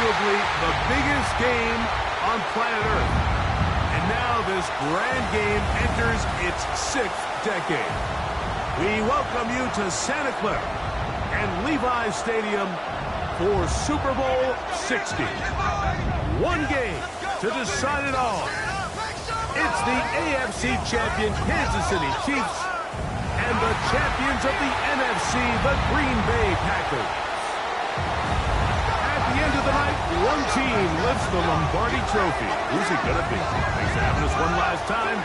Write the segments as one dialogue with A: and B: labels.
A: arguably the biggest game on planet Earth. And now this grand game enters its 6th decade. We welcome you to Santa Clara and Levi's Stadium for Super Bowl 60. One game to decide it all. It's the AFC champion Kansas City Chiefs and the champions of the NFC, the Green Bay Packers. At the end of the night, one team lifts the Lombardi Trophy. Who's it gonna be? Thanks for having us one last time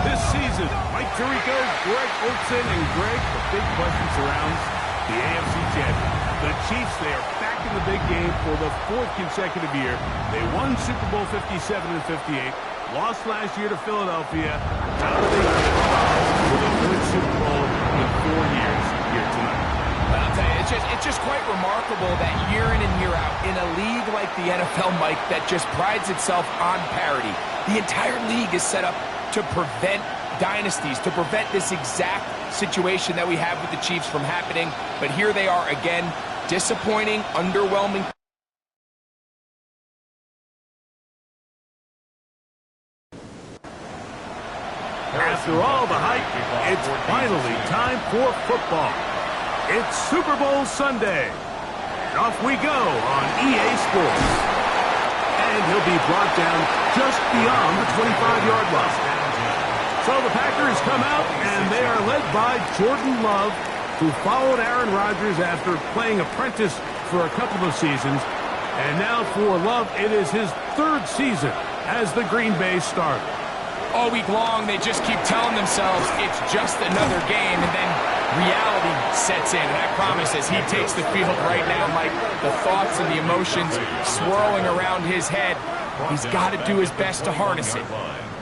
A: this season. Mike Tirico, Greg Olson, and Greg, the big question surrounds the AFC champion. The Chiefs, they are back in the big game for the 4th consecutive year. They won Super Bowl 57 and 58, lost last year to Philadelphia. How do they get involved with a 3rd Super Bowl in 4 years here tonight?
B: Well, I'll tell you, it's just quite remarkable that year in and year out, in a league like the NFL, Mike, that just prides itself on parity, the entire league is set up to prevent dynasties, to prevent this exact situation that we have with the Chiefs from happening. But here they are again, disappointing, underwhelming.
A: After all the hype, it's finally time for football. It's Super Bowl Sunday. Off we go on EA Sports. And he'll be brought down just beyond the 25-yard line. So the Packers come out, and they are led by Jordan Love, who followed Aaron Rodgers after playing apprentice for a couple of seasons. And now for Love, it is his 3rd season as the Green Bay starter.
B: All week long, they just keep telling themselves it's just another game, and then reality sets in. And I promise, as he takes the field right now, Mike, the thoughts and the emotions swirling around his head, he's got to do his best to harness it.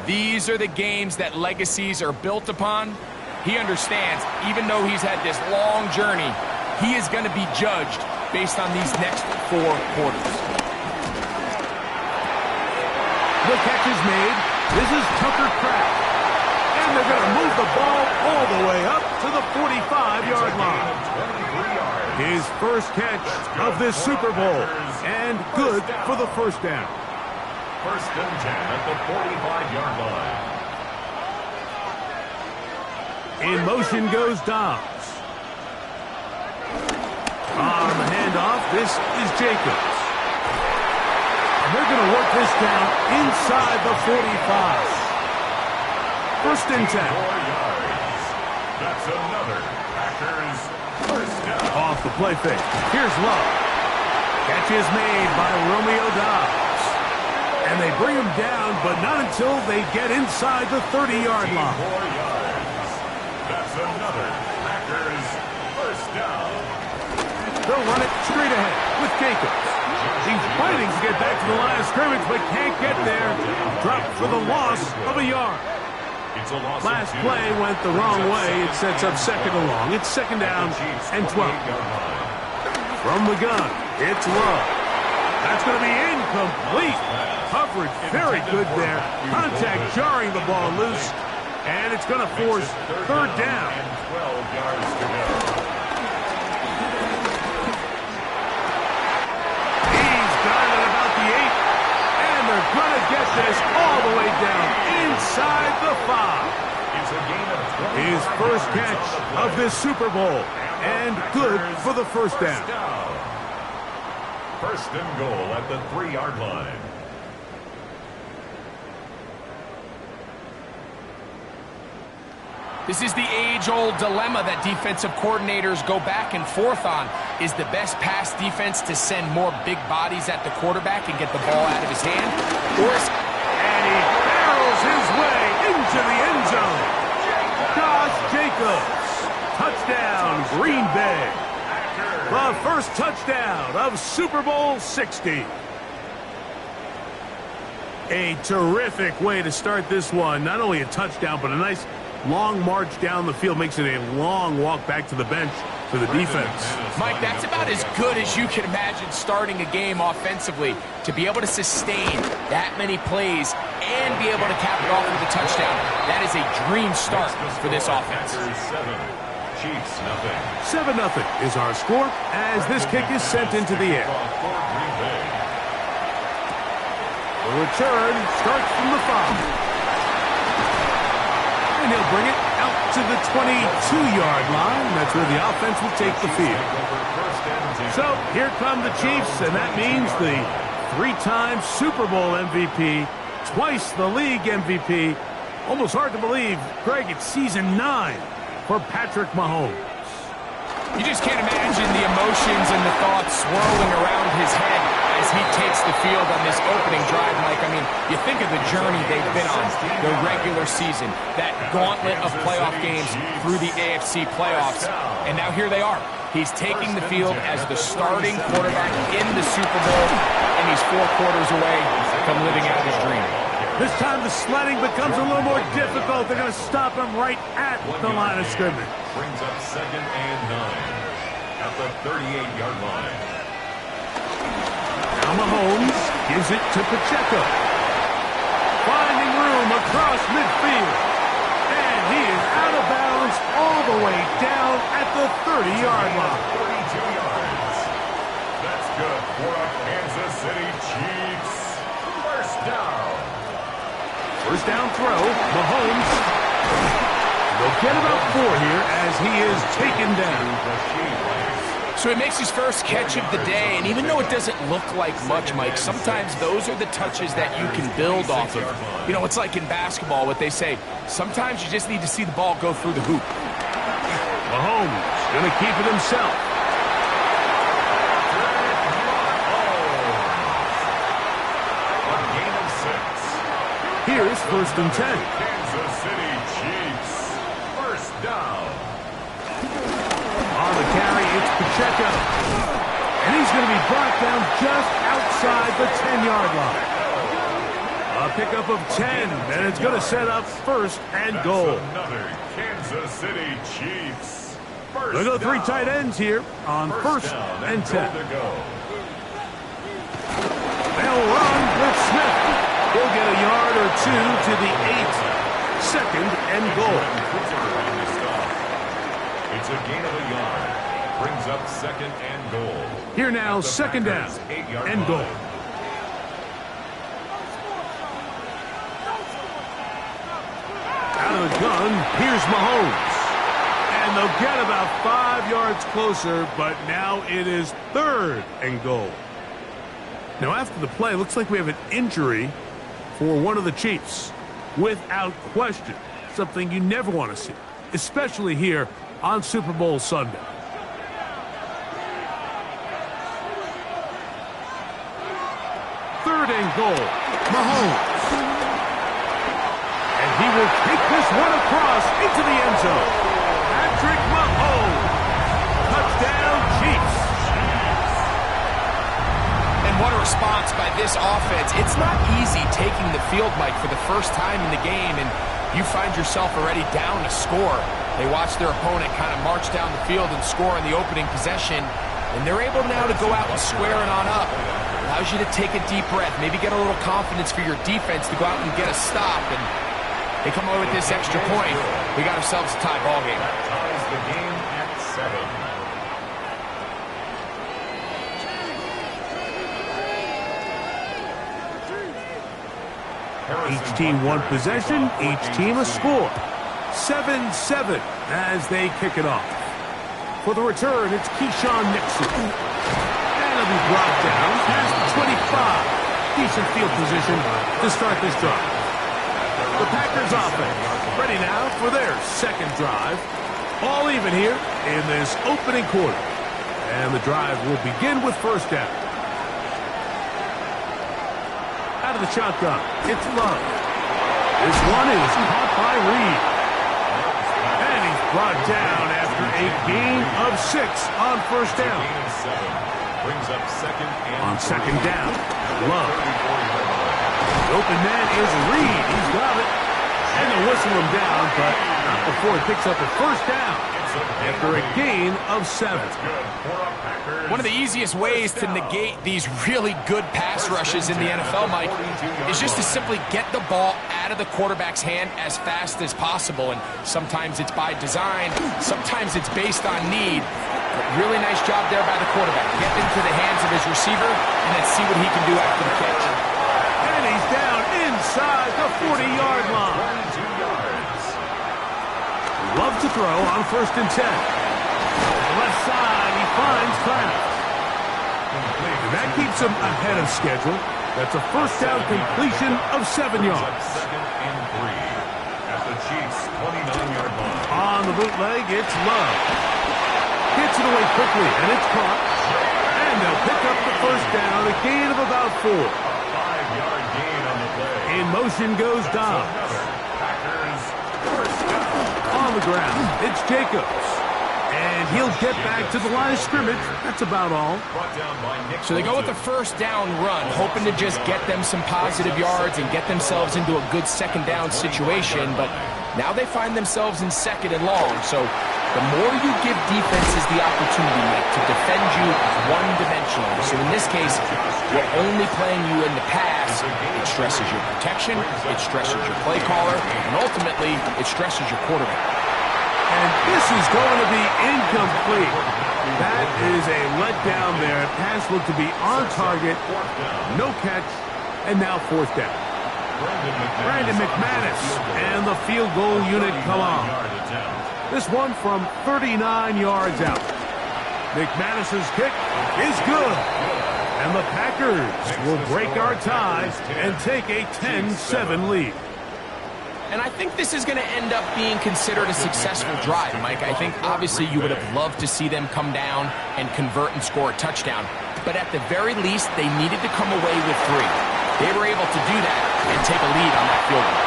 B: These are the games that legacies are built upon. He understands, even though he's had this long journey, he is going to be judged based on these next 4 quarters.
A: The catch is made. This is Tucker Kraft. And they're going to move the ball all the way up to the 45-yard line. His first catch of this Super Bowl. And good for the first down.
C: 1st and 10 at the 45-yard line.
A: In motion goes Dobbs. On the handoff, this is Jacobs. And they're going to work this down inside the 45. 1st and 10.
C: 4 yards. That's another Packers first down.
A: Off the play fake. Here's Love. Catch is made by Romeo Dobbs. And they bring him down, but not until they get inside the 30-yard line.
C: 4 yards. That's another Packers first down.
A: They'll run it straight ahead with Jacobs. He's fighting to get back to the line of scrimmage, but can't get there. Dropped for the loss of a yard. Last play went the wrong way. It sets up 2nd and long. It's 2nd down and 12. From the gun, it's Love. That's going to be incomplete. Coverage very good there. Contact jarring the ball loose. And it's going to force 3rd down.
C: 12 yards to go.
A: He's got it at about the 8. And they're going to get this all the way down inside the 5. His first catch of this Super Bowl. And good for the first down.
C: 1st and goal at the 3-yard line.
B: This is the age-old dilemma that defensive coordinators go back and forth on. Is the best pass defense to send more big bodies at the quarterback and get the ball out of his hand?
A: And he barrels his way into the end zone. Josh Jacobs. Touchdown, Green Bay. The first touchdown of Super Bowl 60. A terrific way to start this one. Not only a touchdown, but a nice long march down the field. Makes it a long walk back to the bench for the defense.
B: Mike, that's about as good as you can imagine starting a game offensively. To be able to sustain that many plays and be able to cap it off with a touchdown, that is a dream start for this offense.
C: 7, Chiefs nothing.
A: 7-0 is our score as this kick is sent into the air. The return starts from the 5. And he'll bring it out to the 22-yard line. That's where the offense will take the field. So here come the Chiefs, and that means the 3-time Super Bowl MVP, twice the league MVP. Almost hard to believe, Greg, it's season 9 for Patrick Mahomes.
B: You just can't imagine the emotions and the thoughts swirling around his head as he takes the field on this opening drive, Mike. I mean, you think of the journey they've been on, the regular season, that gauntlet of playoff games through the AFC playoffs, and now here they are. He's taking the field as the starting quarterback in the Super Bowl, and he's 4 quarters away from living out his dream.
A: This time the sledding becomes a little more difficult. They're going to stop him right at the line of scrimmage.
C: Brings up 2nd and 9 at the 38-yard line.
A: Now Mahomes gives it to Pacheco. Finding room across midfield. And he is out of bounds all the way down at the 30-yard line.
C: 42 yards. That's good for a Kansas City Chiefs. First down.
A: First down throw. Mahomes. They'll get about 4 here as he is taken down.
B: So he makes his first catch of the day, and even though it doesn't look like much, Mike, sometimes those are the touches that you can build off of. You know, it's like in basketball, what they say, sometimes you just need to see the ball go through the hoop.
A: Mahomes going to keep it himself.
C: A gain of 6.
A: Here's 1st and 10.
C: Kansas City Chiefs. First down.
A: On the carry, it's Pacheco. And he's going to be brought down just outside the 10-yard line. A pickup of 10, and it's going to set up 1st and goal.
C: Another Kansas City Chiefs.
A: They'll go 3 tight ends here on 1st and 10. They'll run with Smith. He'll get a yard or 2 to the 8. 2nd and goal.
C: It's a gain of a yard. Brings up 2nd and goal.
A: Here now, 2nd down and goal. Out of the gun, here's Mahomes. And they'll get about 5 yards closer, but now it is 3rd and goal. Now after the play, looks like we have an injury for one of the Chiefs. Without question, something you never want to see, especially here on Super Bowl Sunday. Third and goal, Mahomes. And he will take this one across into the end zone. Patrick Mahomes. Touchdown, Chiefs.
B: And what a response by this offense. It's not easy taking the field, Mike, for the first time in the game, and you find yourself already down a score. They watch their opponent kind of march down the field and score in the opening possession, and they're able now to go out and square it on up. Allows you to take a deep breath, maybe get a little confidence for your defense to go out and get a stop, and they come away with this extra point. We got ourselves a tie ball game.
C: That ties the game at 7.
A: Each team one possession, each team a score. 7-7 as they kick it off. For the return, it's Keyshawn Nixon. And he'll be brought down past the 25. Decent field position to start this drive. The Packers offense ready now for their 2nd drive. All even here in this opening quarter. And the drive will begin with 1st down. Out of the shotgun, it's Love. This one is caught by Reed. And he's brought down after a gain of 6 on 1st down.
C: Brings up 2nd and
A: on 2nd down, Love. The open man is Reed. He's got it. And they'll whistle him down, but not before he picks up a 1st down after a gain of 7.
B: One of the easiest ways to negate these really good pass rushes in the NFL, Mike, is just to simply get the ball out of the quarterback's hand as fast as possible. And sometimes it's by design, sometimes it's based on need. But really nice job there by the quarterback. Get into the hands of his receiver and then see what he can do after the catch.
A: And he's inside the 40-yard line.
C: 22 yards.
A: Love to throw on 1st and 10. Left side, he finds Kraft. And that keeps him ahead of schedule. That's a first down completion of 7 yards.
C: 2nd and 3 at the Chiefs' 29-yard line.
A: On the bootleg, it's Love. Gets it away quickly, and it's caught. And they'll pick up the first down, a gain of about 4.
C: 5-yard gain on the play.
A: In motion goes Dobbs.
C: Another Packers first down.
A: On the ground, it's Jacobs. And he'll get back to the line of scrimmage. That's about all.
C: Brought down by Nick
B: So they go with the first down run, hoping to just get them some positive yards and get themselves into a good second down situation, but now they find themselves in 2nd and long. So the more you give defenses the opportunity, Mike, to defend you one-dimensionally. So in this case, we're only playing you in the pass. It stresses your protection, it stresses your play caller, and ultimately, it stresses your quarterback.
A: And this is going to be incomplete. That is a letdown there. Pass looked to be on target. No catch. And now 4th down. Brandon McManus and the field goal unit come on. This one from 39 yards out. McManus's kick is good. And the Packers will break our tie and take a 10-7 lead.
B: And I think this is going to end up being considered a successful drive, Mike. I think obviously you would have loved to see them come down and convert and score a touchdown. But at the very least, they needed to come away with 3. They were able to do that and take a lead on that field goal.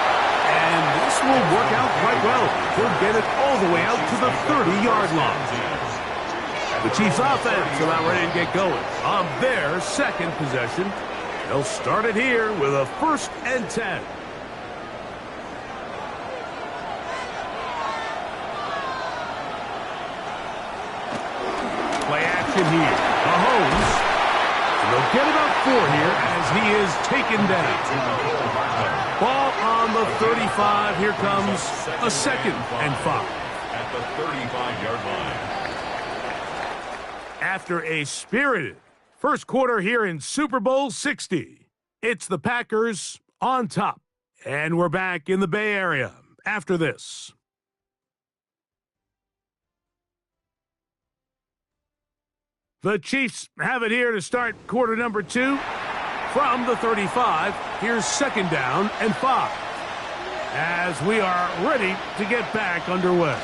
A: And this will work out quite well. They'll get it all the way out to the 30-yard line. The Chiefs offense about ready to get going on their 2nd possession. They'll start it here with a 1st and 10. Play action here. Mahomes. They'll get about 4 here as he is taken down. Ball on the 35. Here comes a 2nd and 5.
C: At the 35-yard line.
A: After a spirited first quarter here in Super Bowl 60, it's the Packers on top. And we're back in the Bay Area after this. The Chiefs have it here to start quarter number 2. From the 35, here's 2nd down and 5. As we are ready to get back underway.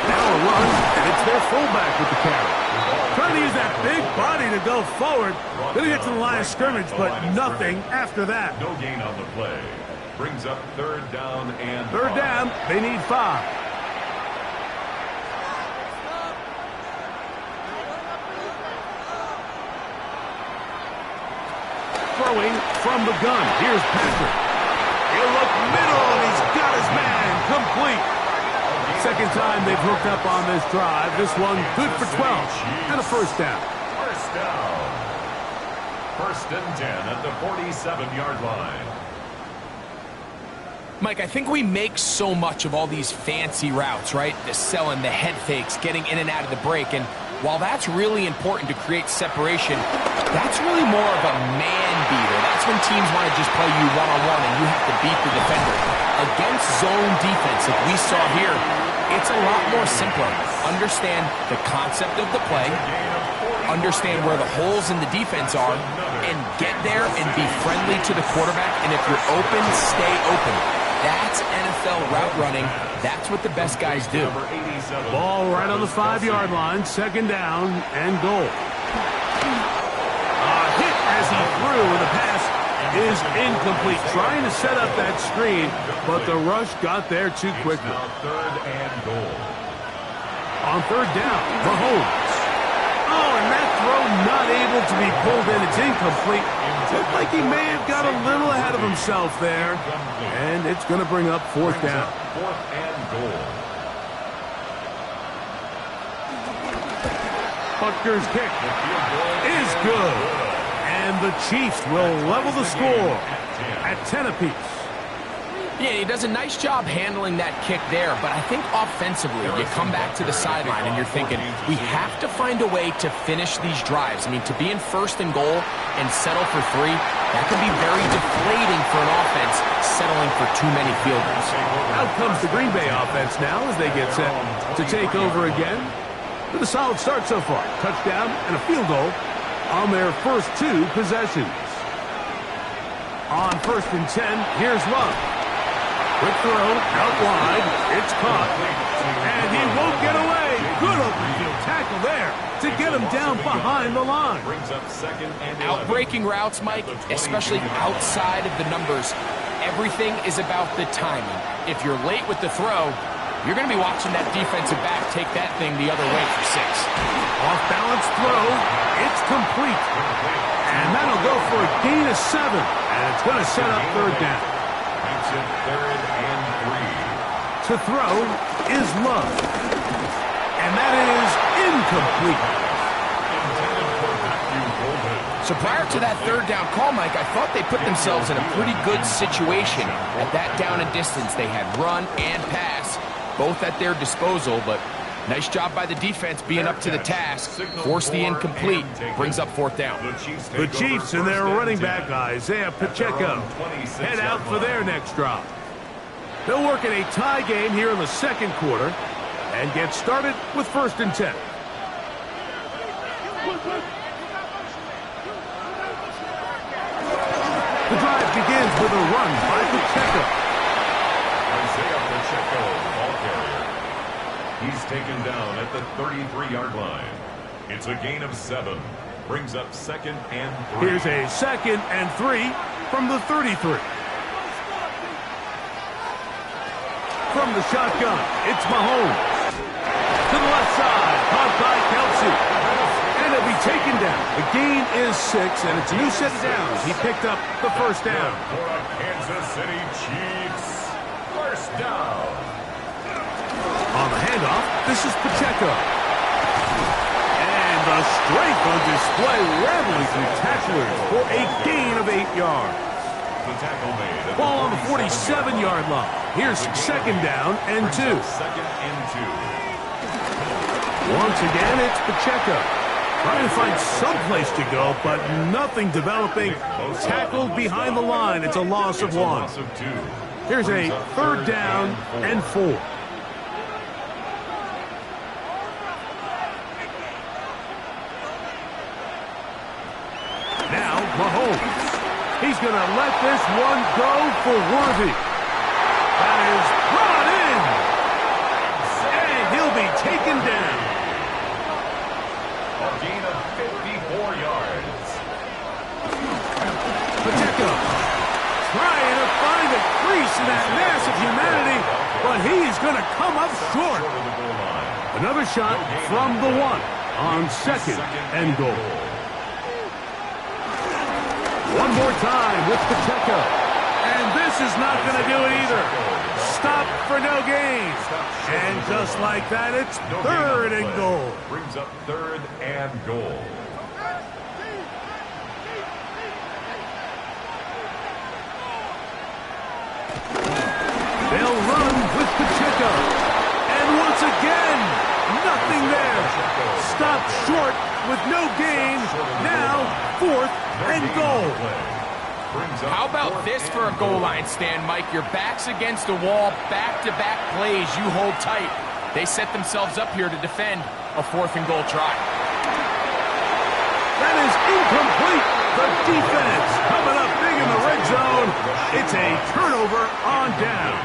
A: Now a run, and it's their fullback with the carry. Trying to use that big body to go forward. Going to get to the line of scrimmage, but nothing after that.
C: No gain on the play. Brings up 3rd down and
A: 3rd down, they need 5. Throwing from the gun. Here's Patrick. He'll look middle, and he's got his man complete. 2nd time they've hooked up on this drive. This one good for 12 and a 1st down.
C: 1st down. 1st and 10 at the 47-yard line.
B: Mike, I think we make so much of all these fancy routes, right? The selling, the head fakes, getting in and out of the break. And while that's really important to create separation, that's really more of a man beater. That's when teams want to just play you one-on-one and you have to beat the defender. Against zone defense, like we saw here, it's a lot more simpler. Understand the concept of the play, understand where the holes in the defense are, and get there and be friendly to the quarterback. And if you're open, stay open. That's NFL route running. That's what the best guys do.
A: Ball right on the 5-yard line. 2nd down and goal. A hit as he threw, and the pass is incomplete. Trying to set up that screen, but the rush got there too quickly.
C: 3rd and goal.
A: On 3rd down, Mahomes. Oh, and that throw not able to be pulled in. It's incomplete. Looked like he may have got a little ahead of himself there. And it's going to bring up 4th down.
C: 4th and goal.
A: Butker's kick is good. And the Chiefs will level the score at 10 apiece.
B: Yeah, he does a nice job handling that kick there, but I think offensively, you come back to the sideline and you're thinking, we have to find a way to finish these drives. I mean, to be in first and goal and settle for 3, that can be very deflating for an offense settling for too many field goals.
A: Out comes the Green Bay offense now as they get set to take over again. With a solid start so far. Touchdown and a field goal on their first 2 possessions. On 1st and 10, here's Love. Quick throw, out wide, it's caught, and he won't get away. Good open field tackle there to get him down behind the line.
C: Brings up 2nd and 11.
B: Outbreaking routes, Mike, especially outside of the numbers, everything is about the timing. If you're late with the throw, you're going to be watching that defensive back take that thing the other way for 6.
A: Off-balance throw, it's complete. And that'll go for a gain of 7, and it's going to set up 3rd down.
C: Makes it 3rd and 3.
A: To throw is Love. And that is incomplete.
C: Intended for Matthew Golden.
B: So prior to that 3rd down call, Mike, I thought they put themselves in a pretty good situation. At that down and distance, they had run and pass, both at their disposal, but nice job by the defense being up to the task. Force the incomplete, brings up 4th down.
A: The Chiefs and their running back, Isaiah Pacheco, head out for their next drive. They'll work in a tie game here in the 2nd quarter and get started with 1st and 10. The drive begins with a run by Pacheco.
C: Isaiah Pacheco, ball carrier. He's taken down at the 33-yard line. It's a gain of 7. Brings up 2nd and 3.
A: Here's a 2nd and 3 from the 33. From the shotgun, it's Mahomes. To the left side, caught by Kelsey. And he'll be taken down. The gain is 6, and it's a new set of downs. He picked up the 1st down.
C: For the Kansas City Chiefs. 1st down.
A: On the handoff, this is Pacheco. And the strength on display, rambling through tacklers for a gain of 8 yards.
C: The tackle made.
A: Ball on the 47-yard line. Here's 2nd down and 2.
C: 2nd and 2.
A: Once again, it's Pacheco. Trying to find some place to go, but nothing developing. Tackled behind the line. It's a loss of 1.
C: Loss of 2.
A: Here's a 3rd down and 4. Now, Mahomes. He's going to let this one go for Worthy. That is brought in. And he'll be taken down.
C: A gain of 54 yards.
A: Pacheco trying to find a crease in that mass of humanity, but he's going to come up short.
C: Short of the goal line.
A: Another shot from the 1 on 2nd and goal. One more time with Pacheco. And this is not going to do it either. Stop for no gain. And just like that, it's 3rd and goal.
C: Brings up 3rd and goal.
A: They'll run with Pacheco. And once again, nothing there. Stopped short with no gain. Now, 4th and goal.
B: How about this for a goal line stand, Mike? Your back's against the wall, back-to-back plays, you hold tight. They set themselves up here to defend a 4th and goal try.
A: That is incomplete. The defense coming up big in the red zone. It's a turnover on down.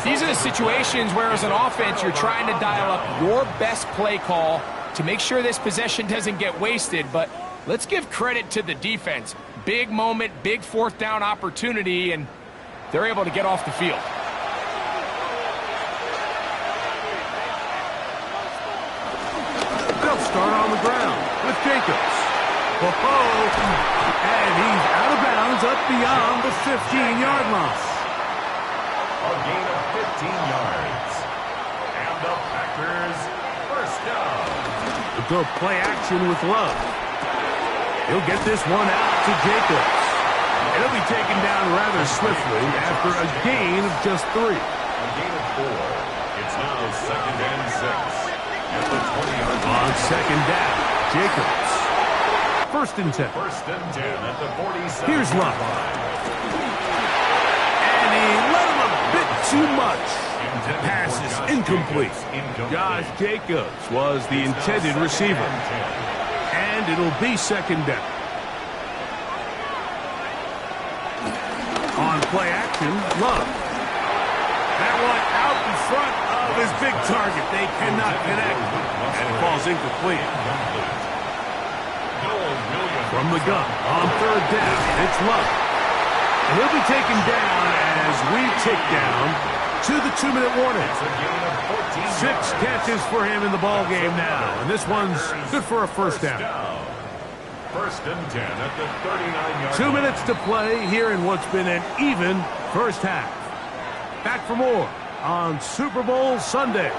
B: These are the situations where as an offense you're trying to dial up your best play call to make sure this possession doesn't get wasted, but let's give credit to the defense. Big moment, big 4th down opportunity, and they're able to get off the field.
A: They'll start on the ground with Jacobs. And he's out of bounds up beyond the 15-yard line.
C: A gain of 15 yards. And the Packers 1st down.
A: They'll go play action with Love. He'll get this one out to Jacobs. And he'll be taken down rather swiftly after a gain of just 3.
C: A gain of 4. It's now 2nd and 6. At the 20-yard line.
A: On 2nd down, Jacobs. 1st and 10.
C: 1st and 10 at the 47.
A: Here's Love. And he let him a bit too much. Pass is incomplete. Josh Jacobs was the intended receiver. And it'll be 2nd down. On play action, Love. That one out in front of his big target. They cannot connect. And it falls incomplete. From the gun, on 3rd down, it's Love. And he'll be taken down as we tick down to the 2-minute warning. 6 catches for him in the ball game now. And this one's good for a 1st down.
C: 1st and 10 at the 39-yard
A: 2 minutes to play here in what's been an even first half. Back for more on Super Bowl Sunday.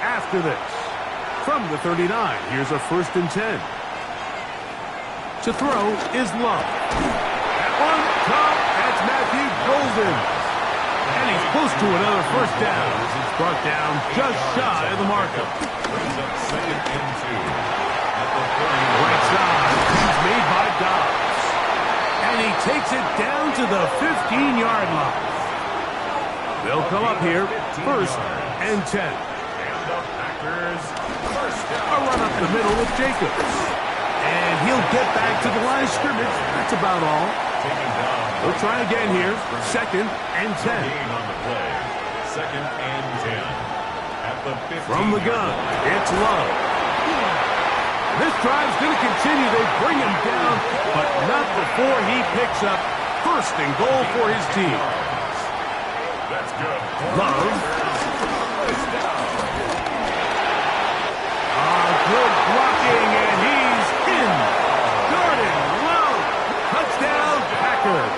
A: After this, from the 39, here's a 1st and 10. To throw is Love. That one, top, that's Matthew Golden. And he's close to another 1st down as it's brought down just shy of the marker.
C: Brings up 2nd and 2 at the 30.
A: Right side, he's made by Dobbs. And he takes it down to the 15-yard line. They'll come up here, 1st and 10.
C: And the Packers, 1st down.
A: A run up the middle with Jacobs. And he'll get back to the line of scrimmage. That's about all.
C: Taken down.
A: We'll try again here. 2nd and 10.
C: Gain on the play. 2nd and 10 at the 15.
A: From the gun, it's Love. This drive's going to continue. They bring him down, but not before he picks up 1st and goal for his team.
C: That's good.
A: Love.
C: First down.
A: Good blocking, and he's in. Jordan Love. Touchdown, Packers.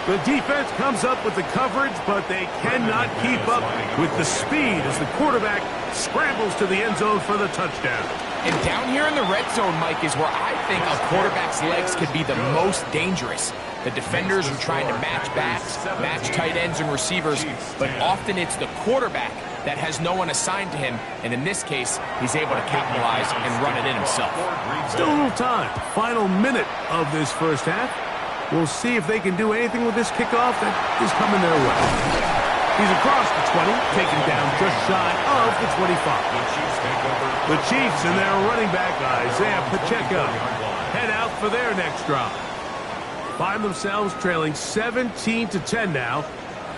A: The defense comes up with the coverage, but they cannot keep up with the speed as the quarterback scrambles to the end zone for the touchdown.
B: And down here in the red zone, Mike, is where I think a quarterback's legs could be the most dangerous. The defenders are trying to match backs, match tight ends and receivers, but often it's the quarterback that has no one assigned to him, and in this case, he's able to capitalize and run it in himself.
A: Still a little time. Final minute of this first half. We'll see if they can do anything with this kickoff that is coming their way. He's across the 20, taken down just shy of the 25. The Chiefs and their running back, Isaiah Pacheco, head out for their next drive. Find themselves trailing 17-10 now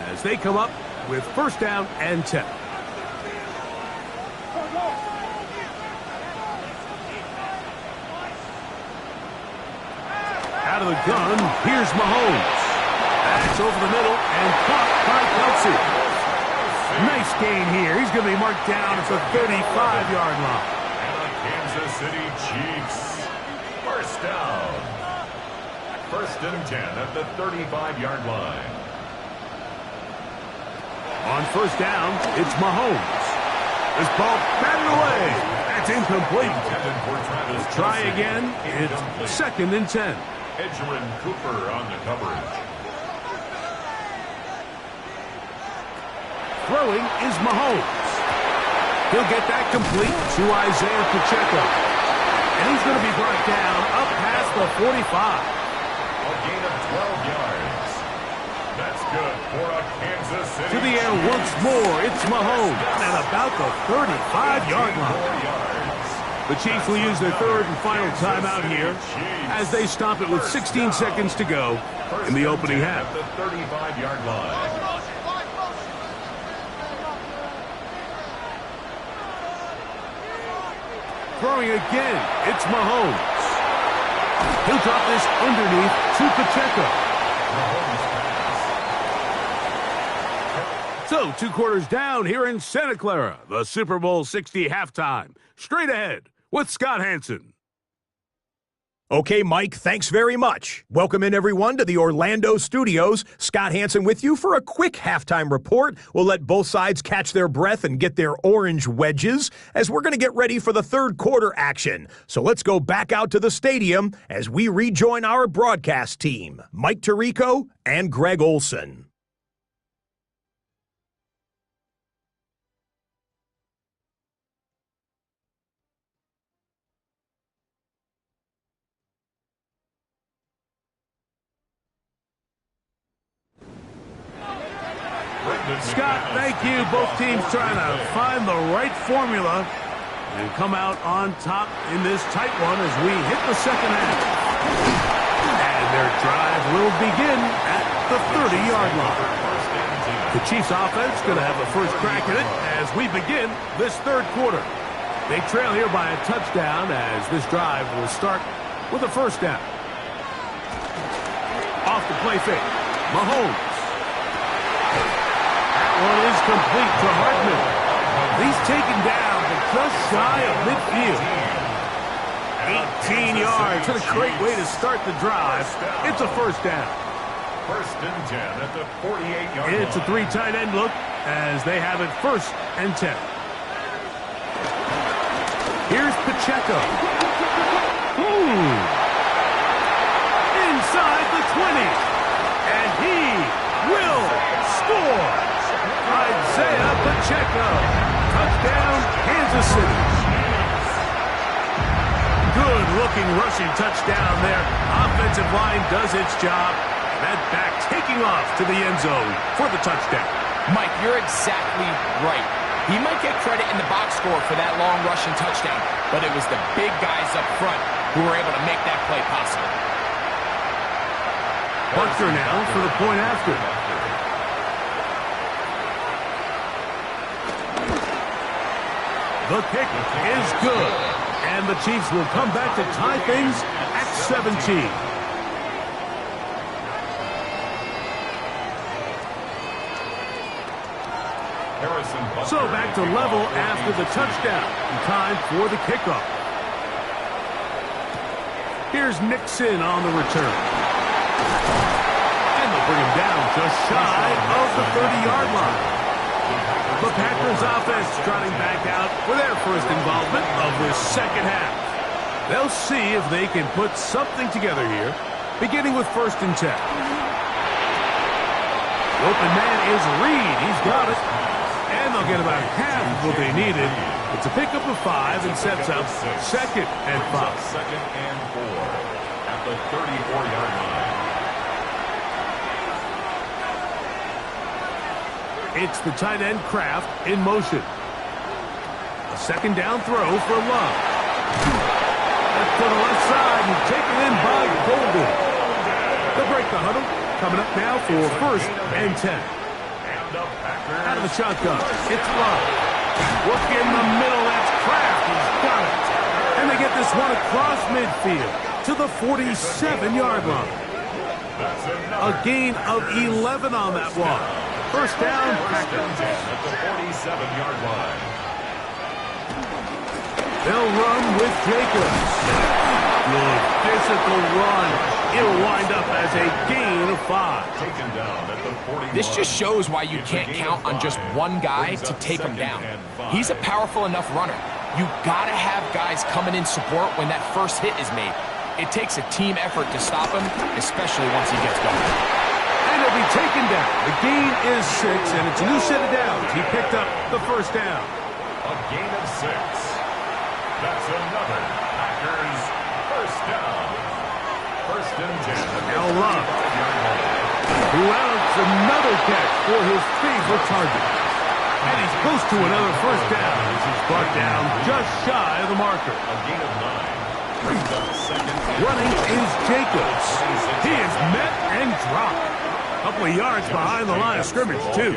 A: as they come up with 1st down and 10. Out of the gun, here's Mahomes. That's over the middle and caught by Kelsey. Nice gain here. He's going to be marked down at the 35-yard line.
C: And the Kansas City Chiefs. 1st down. 1st and 10 at the 35-yard line.
A: On 1st down, it's Mahomes. This ball batted away. That's incomplete. Try again. It's 2nd and 10.
C: Edgerrin Cooper on the coverage.
A: Throwing is Mahomes. He'll get that complete to Isaiah Pacheco. And he's going to be brought down up past the 45.
C: A gain of 12 yards. That's good for a Kansas City.
A: To the air once more, it's Mahomes at about the 35-yard line. The Chiefs will use their 3rd and final timeout here as they stop it with 16 seconds to go in the opening half.
C: At the 35-yard line.
A: Throwing again, it's Mahomes. He'll drop this underneath to Pacheco. So, 2 quarters down here in Santa Clara, the Super Bowl 60 halftime. Straight ahead with Scott Hanson. Okay, Mike, thanks very much. Welcome in, everyone, to the Orlando studios. Scott Hansen with you for a quick halftime report. We'll let both sides catch their breath and get their orange wedges as we're going to get ready for the third quarter action. So let's go back out to the stadium as we rejoin our broadcast team, Mike Tirico and Greg Olson.
D: Scott, thank you. Both teams trying to find the right formula and come out on top in this tight one as we hit the second half. And their drive will begin at the 30-yard line. The Chiefs offense going to have the first crack at it as we begin this third quarter. They trail here by a touchdown as this drive will start with a first down. Off the play fake, Mahomes. One is complete to Hartman. He's taken down but just shy of midfield. 18 yards. What a great way to start the drive. It's a first down.
C: First and 10 at the 48-yard line.
D: It's a three tight end look as they have it first and 10. Here's Pacheco. Inside the 20. And he will score. Isaiah Pacheco. Touchdown, Kansas City. Good-looking rushing touchdown there. Offensive line does its job. That back taking off to the end zone for the touchdown.
B: Mike, you're exactly right. He might get credit in the box score for that long rushing touchdown, but it was the big guys up front who were able to make that play possible.
D: Butker now for the point after. The kick is good, and the Chiefs will come back to tie things at 17. So back to level after the touchdown. Time for the kickoff. Here's Nixon on the return. And they'll bring him down just shy of the 30-yard line. The Packers offense trotting back out for their first involvement of this second half. They'll see if they can put something together here, beginning with first and 10. The open man is Reed. He's got it. And they'll get about half of what they needed. It's a pickup of 5 and sets up second and 5.
C: Second and 4 at the 34-yard line.
D: It's the tight end Kraft in motion. A second down throw for Love. That's to the left side and taken in by Golden. They'll break the huddle. Coming up now for first and 10. Out of the shotgun, it's Love. Look in the middle, that's Kraft. He's got it. And they get this one across midfield to the 47-yard line. A gain of 11 on that one. First down, Packers.
C: At the 47-yard line.
D: They'll run with Jacobs. Good physical run. It'll wind up as a gain of 5.
C: Taken down at the 41.
B: This just shows why you can't count on just one guy to take him down. He's a powerful enough runner. You gotta have guys coming in support when that first hit is made. It takes a team effort to stop him, especially once he gets going.
D: And he'll be taken down. The gain is 6, and it's a new set of downs. He picked up the first down.
C: A gain of 6. That's another Packers first down. First and 10.
D: Now Love, who else another catch for his favorite target. And he's close to another first down as he's brought down just shy of the marker.
C: A gain of 9. Brings up second.
D: Running is Jacobs. He is met and dropped. A couple of yards behind the line of scrimmage, too.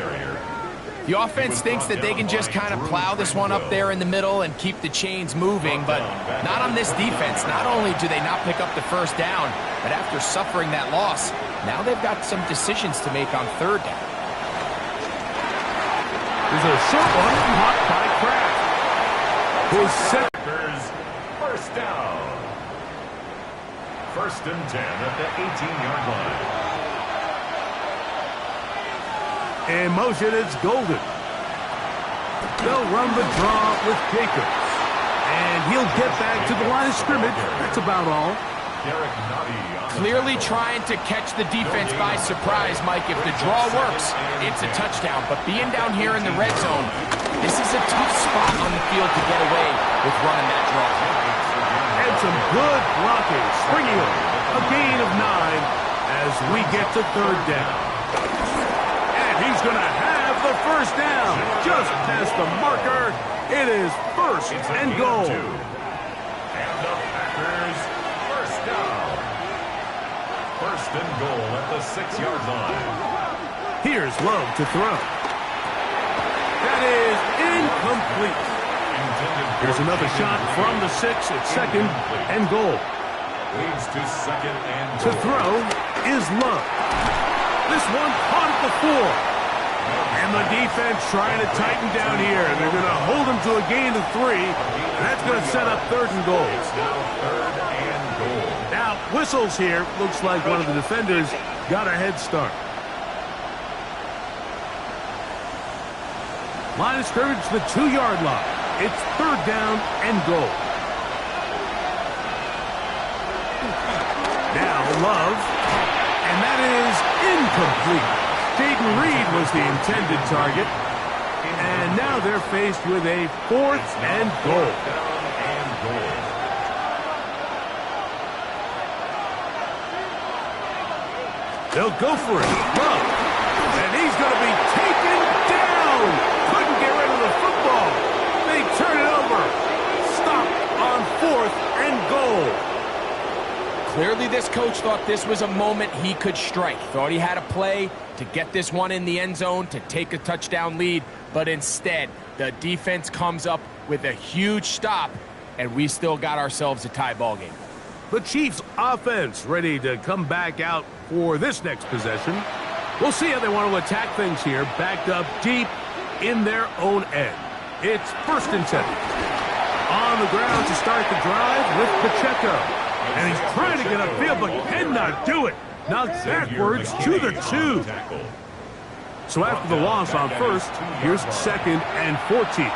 B: The offense thinks that they can just kind of plow this one up there in the middle and keep the chains moving, but not on this defense. Not only do they not pick up the first down, but after suffering that loss, now they've got some decisions to make on third down.
D: There's a short one caught by Kraft. His second.
C: First down. First and 10 at the 18-yard line.
A: In motion, it's Golden. They'll run the draw with Jacobs. And he'll get back to the line of scrimmage. That's about all.
B: Clearly trying to catch the defense by surprise, Mike. If the draw works, it's a touchdown. But being down here in the red zone, this is a tough spot on the field to get away with running that draw.
A: And some good blocking, springing him. A gain of 9 as we get to third down. And he's going to have the first down. Just past the marker. It is first and goal.
C: And the Packers first down. First and goal at the 6-yard line.
A: Here's Love to throw. That is incomplete. Here's another shot from the 6 at second and goal.
C: Leads to second and
A: goal. To throw is Love. This one caught at the 4. And the defense trying to tighten down here. They're going to hold him to a gain of 3. And that's going to set up third and goal. Now, whistles here. Looks like one of the defenders got a head start. Line of scrimmage, the 2-yard line. It's third down and goal. Now Love, and that is incomplete. Jayden Reed was the intended target, and now they're faced with a fourth and goal. They'll go for it. Love, and he's going to be taken down. Couldn't get rid of the football. They turn it over. Stop on fourth and goal.
B: Clearly this coach thought this was a moment he could strike. Thought he had a play to get this one in the end zone to take a touchdown lead. But instead, the defense comes up with a huge stop, and we still got ourselves a tie ball game.
A: The Chiefs offense ready to come back out for this next possession. We'll see how they want to attack things here, backed up deep in their own end. It's first and 10. On the ground to start the drive with Pacheco. And he's trying to get upfield, but cannot do it. Knocked backwards to the 2. So after the loss on first, here's second and 14.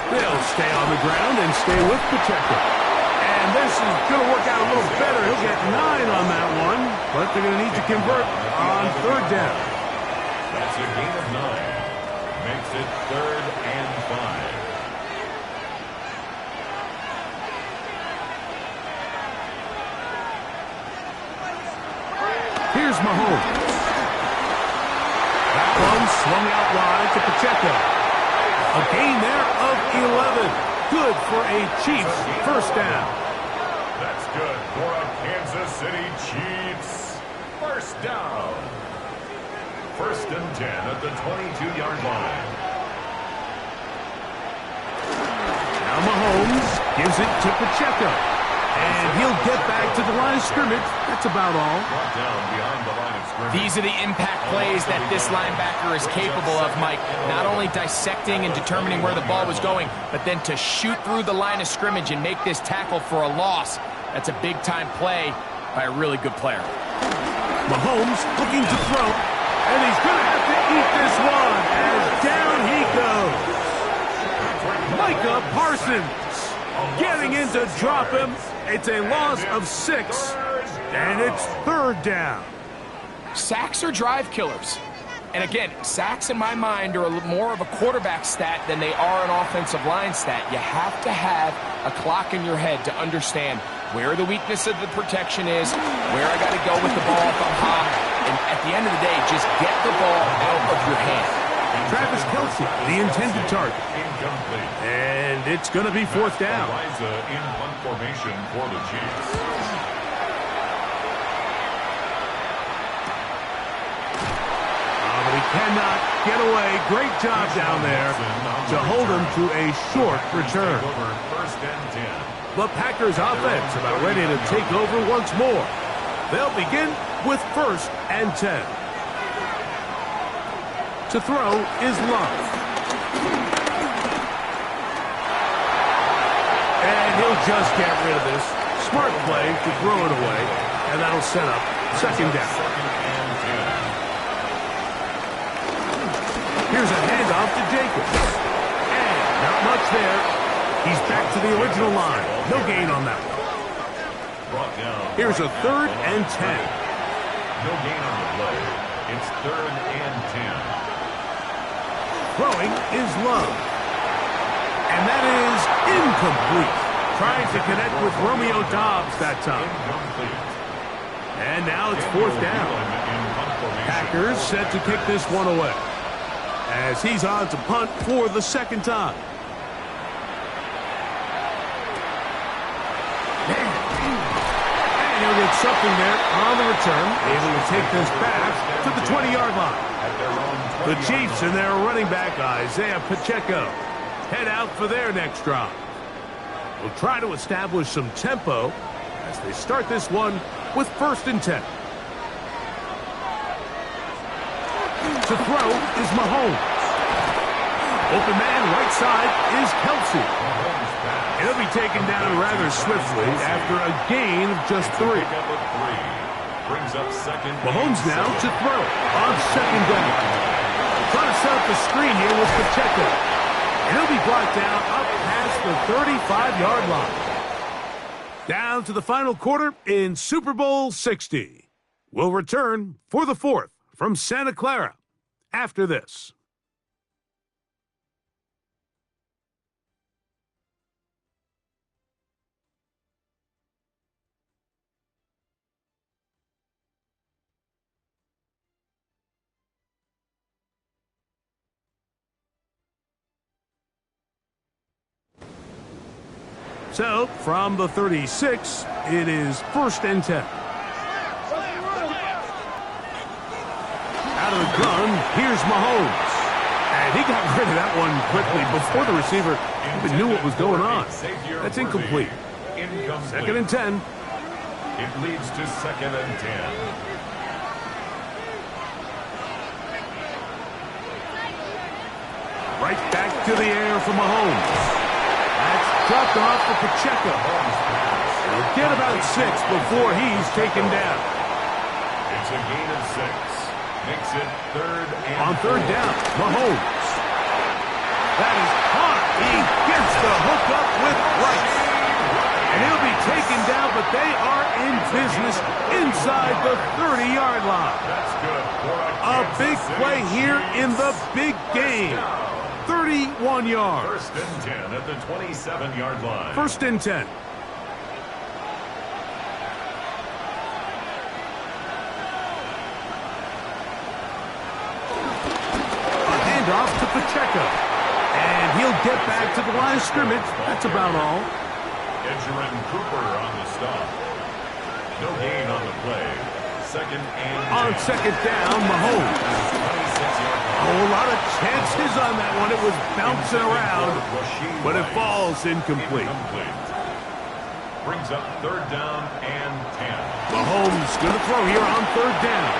A: They'll stay on the ground and stay with Pacheco. And this is going to work out a little better. He'll get 9 on that one, but they're going to need to convert on third down.
C: That's a gain of 9. Makes it third and 5.
A: Here's Mahomes. That one swung out wide to Pacheco. A gain there of 11. Good for a Chiefs first down.
C: That's good for a Kansas City Chiefs first down. First and 10 at the 22-yard line.
A: Now Mahomes gives it to Pacheco. And he'll get back to the line of scrimmage. That's about all.
B: These are the impact plays that this linebacker is capable of, Mike. Not only dissecting and determining where the ball was going, but then to shoot through the line of scrimmage and make this tackle for a loss. That's a big-time play by a really good player.
A: Mahomes looking to throw, and he's going to have to eat this one as down he goes. Micah Parsons getting in to drop him. It's a loss of 6, and it's third down.
B: Sacks are drive killers. And again, sacks in my mind are more of a quarterback stat than they are an offensive line stat. You have to have a clock in your head to understand where the weakness of the protection is, where I got to go with the ball if I'm hot. And at the end of the day, just get the ball out of your hand.
A: Travis Kelce, the intended target. And it's going to be fourth down.
C: Eliza in punt formation for the Chiefs.
A: But he cannot get away. Great job down there to hold him to a short return.
C: First and 10.
A: The Packers offense about ready to take over once more. They'll begin with first and 10. To throw is Love.
D: And he'll just get rid of this. Smart play to throw it away, and that'll set up second down. Here's a handoff to Jacobs. And not much there. He's back to the original line. No gain on that one. Here's a 3rd and 10.
C: No gain on the play. It's 3rd and 10.
D: Throwing is Love. And that is incomplete. Trying to connect with Romeo Doubs that time. And now it's 4th down. Packers set to kick this one away, as he's on to punt for the 2nd time. And he'll get something there on the return, able to take this back to the 20-yard line. The Chiefs and their running back, Isaiah Pacheco, head out for their next drive. Will try to establish some tempo as they start this one with 1st and 10. To throw is Mahomes. Open man right side is Kelsey. He'll be taken down rather swiftly after a gain of just 3. Mahomes now to throw on 2nd down. Trying to set up the screen here with Pacheco. And he'll be brought down up past the 35-yard line. Down to the final quarter in Super Bowl 60. We'll return for the 4th from Santa Clara after this. So, from the 36, it is 1st and 10. Out of the gun, here's Mahomes. And he got rid of that one quickly before the receiver even knew what was going on. That's incomplete. 2nd and 10.
C: It leads to 2nd and 10.
D: Right back to the air for Mahomes. That's dropped off for Pacheco. He'll get about 6 before he's taken down.
C: It's a gain of 6. Makes it 3rd and
D: on 3rd down, Mahomes. That is hot. He gets the hook up with Rice. And he'll be taken down, but they are in business inside the 30-yard line.
C: That's good.
D: A big play here in the big game. 31 yards.
C: 1st and 10 at the 27-yard line.
D: 1st and 10. A handoff to Pacheco. And he'll get back to the line of scrimmage. That's about all.
C: Edgerrin Cooper on the stop. No gain on the play. 2nd and 10.
D: On 2nd down, Mahomes. A whole lot of chances on that one. It was bouncing around, but it falls incomplete.
C: Brings up 3rd down and 10.
D: Mahomes going to throw here on 3rd down.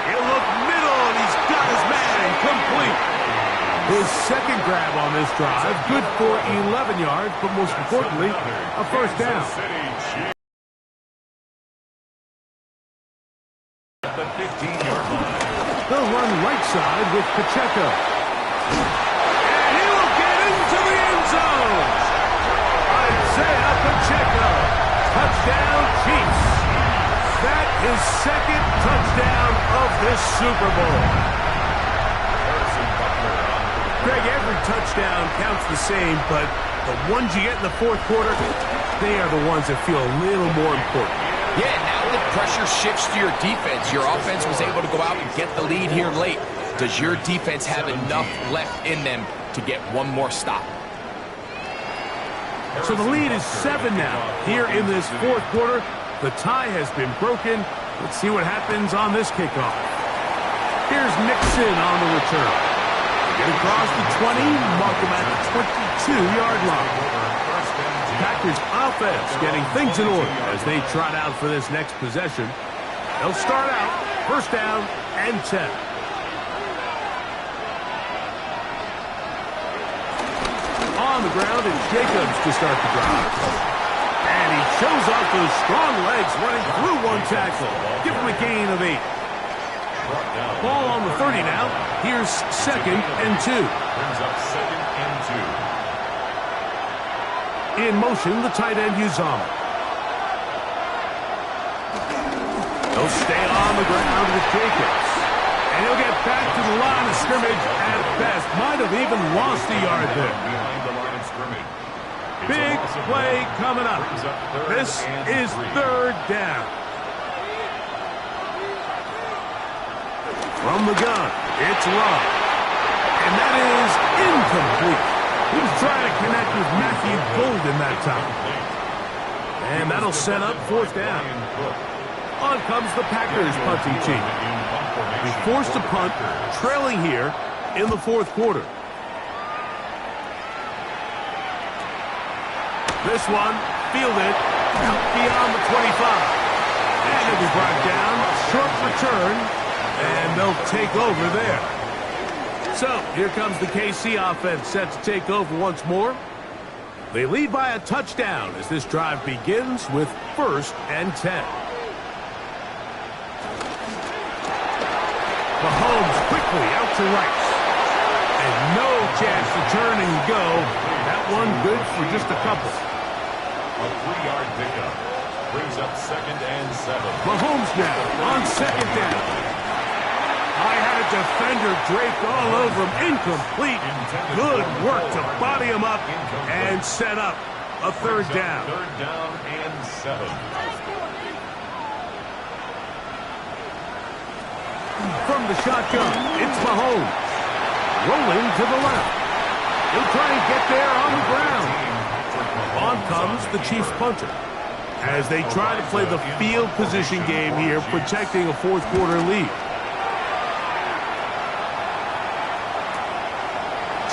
D: He'll look middle, and he's got his man complete. His 2nd grab on this drive, good for 11 yards, but most importantly, a 1st down.
C: At the 15-yard line.
D: They'll run right side with Pacheco. And he will get into the end zone. Isaiah Pacheco. Touchdown, Chiefs. That is 2nd touchdown of this Super Bowl. Greg, every touchdown counts the same, but the ones you get in the 4th quarter, they are the ones that feel a little more important.
B: Yeah, now the pressure shifts to your defense. Your offense was able to go out and get the lead here late. Does your defense have enough left in them to get one more stop?
D: So the lead is 7 now. Here in this 4th quarter, the tie has been broken. Let's see what happens on this kickoff. Here's Nixon on the return. Get across the 20, mark him at the 22-yard line. Packers offense getting things in order as they trot out for this next possession. They'll start out 1st down and 10. On on the ground, and Jacobs to start the drive. And he shows off those strong legs running through one tackle. Give him a gain of 8. Ball on the 30 now. Here's 2nd and 2.
C: Brings up 2nd and 2.
D: In motion, the tight end Uzomah. He'll stay on the ground with Jacobs. And he'll get back to the line of scrimmage at best. Might have even lost a yard there.
C: Behind the line of scrimmage.
D: Big play coming up. This is 3rd down. From the gun, it's Love. And that is incomplete. He was trying to connect with Matthew Golden that time. And that'll set up 4th down. On comes the Packers punting team. Be forced to punt, trailing here in the 4th quarter. This one, fielded out beyond the 25. And it'll be brought down, short return, and they'll take over there. So, here comes the KC offense set to take over once more. They lead by a touchdown as this drive begins with 1st and 10. Mahomes quickly out to Rice. And no chance to turn and go. That one good for just a couple.
C: A 3-yard pickup. Brings up 2nd and 7.
D: Mahomes now on 2nd down. I had a defender draped all over him. Incomplete. Good work to body him up and set up a 3rd down.
C: 3rd down and 7.
D: From the shotgun, it's Mahomes. Rolling to the left. He'll try and get there on the ground. On comes the Chiefs punter. As they try to play the field position game here, protecting a 4th quarter lead.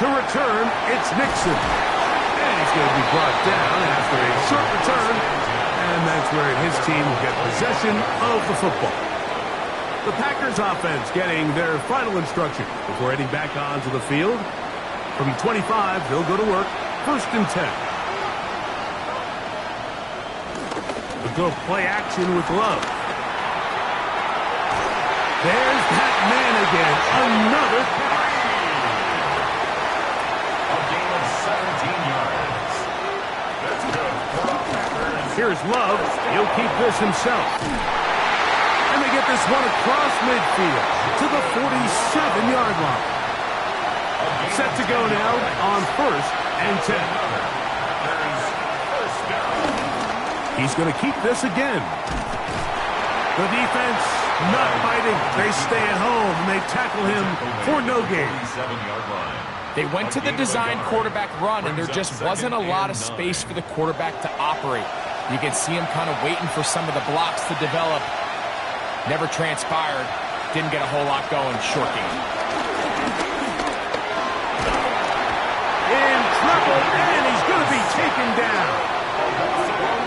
D: To return, it's Nixon. And he's going to be brought down after a short return. And that's where his team will get possession of the football. The Packers offense getting their final instruction before heading back onto the field. From 25, they'll go to work. 1st and 10. They'll go play action with Love. There's that man again. Another catch.
C: A gain of 17 yards. That's good for the Packers.
D: Here's Love. He'll keep this himself. And they get this one across midfield to the 47-yard line. Set to go now on 1st and 10. He's going to keep this again. The defense not fighting. They stay at home, and they tackle him for no gain.
B: They went to the design quarterback run, and there just wasn't a lot of space for the quarterback to operate. You can see him kind of waiting for some of the blocks to develop. Never transpired. Didn't get a whole lot going. Short game.
D: In trouble, and he's going to be taken down.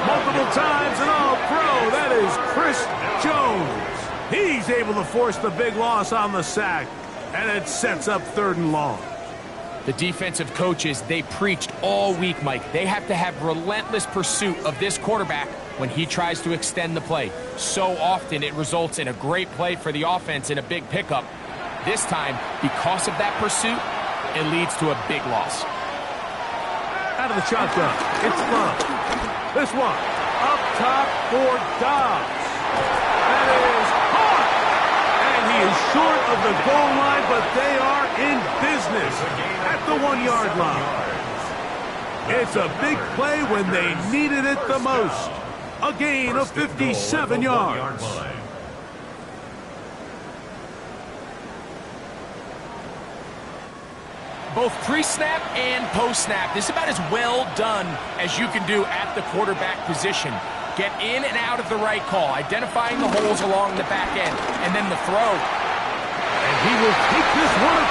D: Multiple times and all-pro. That is Chris Jones. He's able to force the big loss on the sack, and it sets up 3rd and long.
B: The defensive coaches, they preached all week, Mike. They have to have relentless pursuit of this quarterback when he tries to extend the play. So often it results in a great play for the offense and a big pickup. This time, because of that pursuit, it leads to a big loss.
D: Out of the shotgun, it's Love. This one, up top for Dobbs. That is hard. And he is short of the goal line, but they are in business at the 1-yard line. It's a big play when they needed it the most. A gain of 57 yards.
B: Both pre-snap and post-snap, this is about as well done as you can do at the quarterback position. Get in and out of the right call, identifying the holes along the back end, and then the throw.
D: And he will take this one